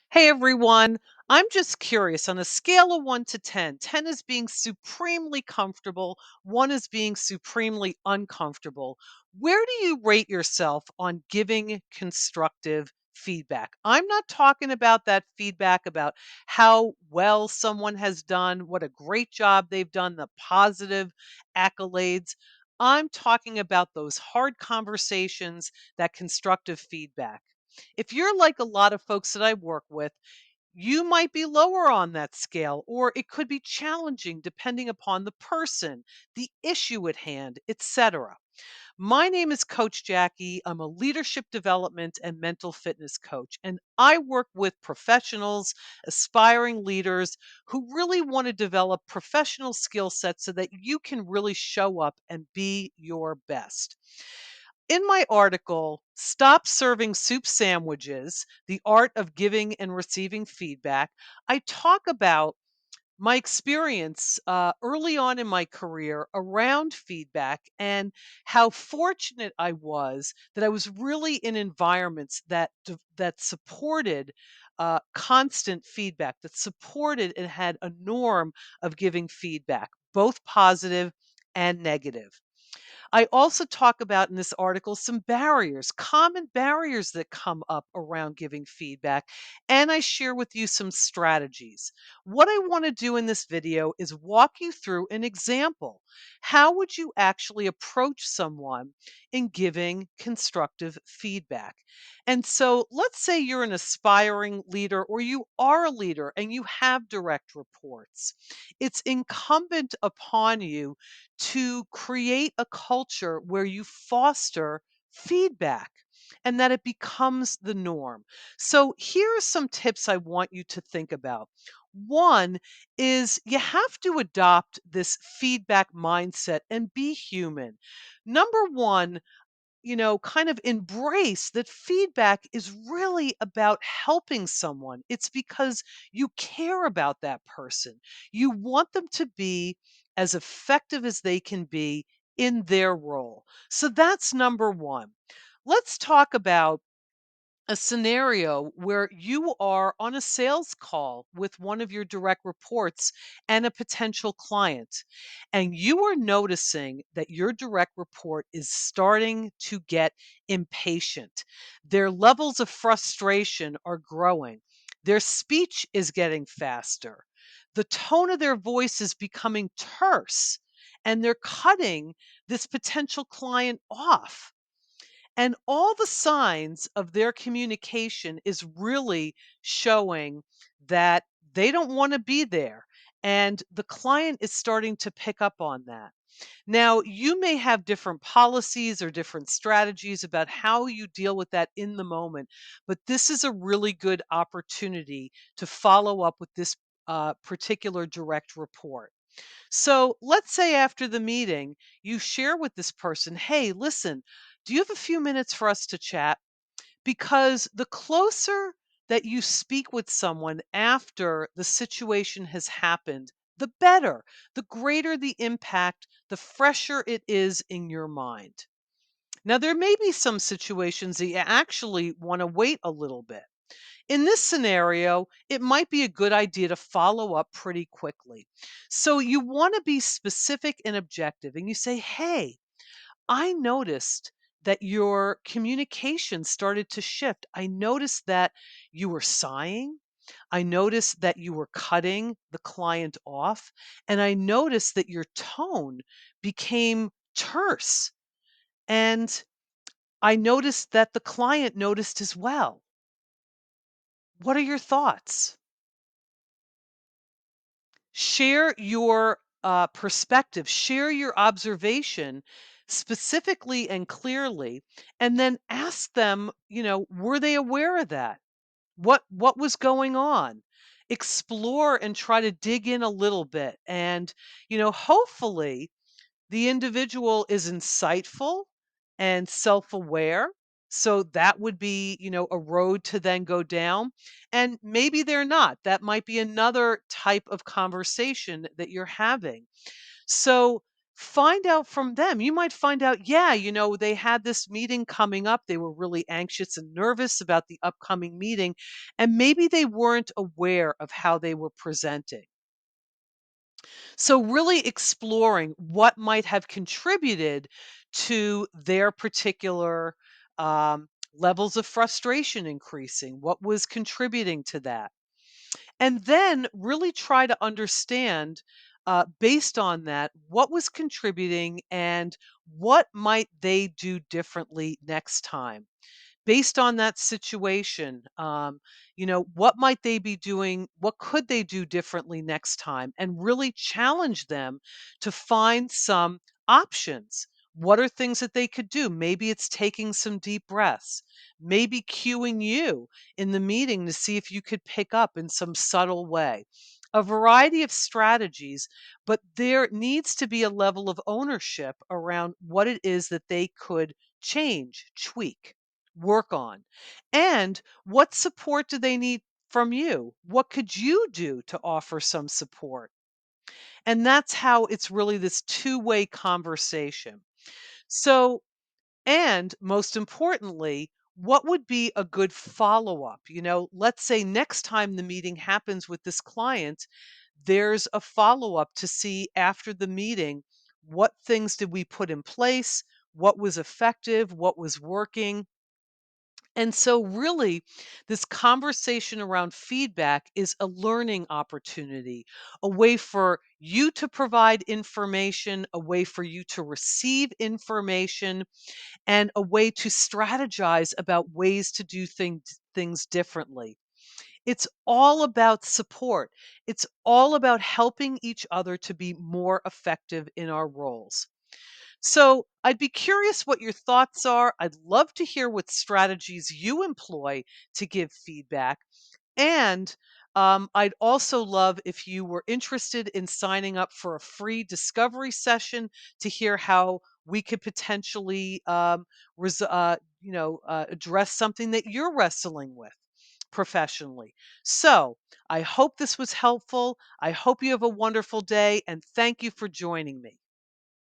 Hey everyone, I'm just curious on a scale of 1 to 10, 10 is being supremely comfortable, 1 is being supremely uncomfortable. Where do you rate yourself on giving constructive feedback? I'm not talking about that feedback about how well someone has done, what a great job they've done, the positive accolades. I'm talking about those hard conversations, that constructive feedback. If you're like a lot of folks that I work with, you might be lower on that scale, or it could be challenging depending upon the person, the issue at hand, etc. My name is Coach Jackie. I'm a leadership development and mental fitness coach, and I work with professionals, aspiring leaders who really want to develop professional skill sets so that you can really show up and be your best. In my article, Stop Serving Soup Sandwiches: The Art of Giving and Receiving Feedback, I talk about my experience early on in my career around feedback and how fortunate I was that I was really in environments that supported constant feedback, that supported and had a norm of giving feedback, both positive and negative. I also talk about in this article some barriers, common barriers that come up around giving feedback, and I share with you some strategies. What I want to do in this video is walk you through an example. How would you actually approach someone in giving constructive feedback? And so let's say you're an aspiring leader or you are a leader and you have direct reports. It's incumbent upon you to create a culture where you foster feedback and that it becomes the norm. So, here are some tips I want you to think about. One is you have to adopt this feedback mindset and be human. Number one, kind of embrace that feedback is really about helping someone. It's because you care about that person. You want them to be as effective as they can be in their role. So that's number one. Let's talk about a scenario where you are on a sales call with one of your direct reports and a potential client, and you are noticing that your direct report is starting to get impatient. Their levels of frustration are growing. Their speech is getting faster. The tone of their voice is becoming terse, and they're cutting this potential client off, and all the signs of their communication is really showing that they don't want to be there. And the client is starting to pick up on that. Now, you may have different policies or different strategies about how you deal with that in the moment, but this is a really good opportunity to follow up with this particular direct report. So let's say after the meeting, you share with this person, hey, listen, do you have a few minutes for us to chat? Because the closer that you speak with someone after the situation has happened, the better, the greater the impact, the fresher it is in your mind. Now, there may be some situations that you actually want to wait a little bit. In this scenario, it might be a good idea to follow up pretty quickly. So you want to be specific and objective, and you say, hey, I noticed that your communication started to shift. I noticed that you were sighing. I noticed that you were cutting the client off. And I noticed that your tone became terse. And I noticed that the client noticed as well. What are your thoughts? Share your perspective, share your observation specifically and clearly, and then ask them, were they aware of that? What was going on? Explore and try to dig in a little bit. And, hopefully the individual is insightful and self-aware. So that would be, a road to then go down. And maybe they're not. That might be another type of conversation that you're having. So find out from them. You might find out, yeah, they had this meeting coming up. They were really anxious and nervous about the upcoming meeting, and maybe they weren't aware of how they were presenting. So, really exploring what might have contributed to their particular levels of frustration increasing, what was contributing to that. And then really try to understand, based on that, what was contributing and what might they do differently next time based on that situation. What might they be doing? What could they do differently next time? And really challenge them to find some options. What are things that they could do? Maybe it's taking some deep breaths, maybe cueing you in the meeting to see if you could pick up in some subtle way. A variety of strategies, but there needs to be a level of ownership around what it is that they could change, tweak, work on. And what support do they need from you? What could you do to offer some support? And that's how it's really this two-way conversation. So, and most importantly, what would be a good follow up? Let's say next time the meeting happens with this client, there's a follow up to see after the meeting what things did we put in place, what was effective, what was working, and so, really, this conversation around feedback is a learning opportunity, a way for you to provide information, a way for you to receive information, and a way to strategize about ways to do things differently. It's all about support. It's all about helping each other to be more effective in our roles. So, I'd be curious what your thoughts are. I'd love to hear what strategies you employ to give feedback. And I'd also love if you were interested in signing up for a free discovery session to hear how we could potentially address something that you're wrestling with professionally. So, I hope this was helpful. I hope you have a wonderful day, and thank you for joining me.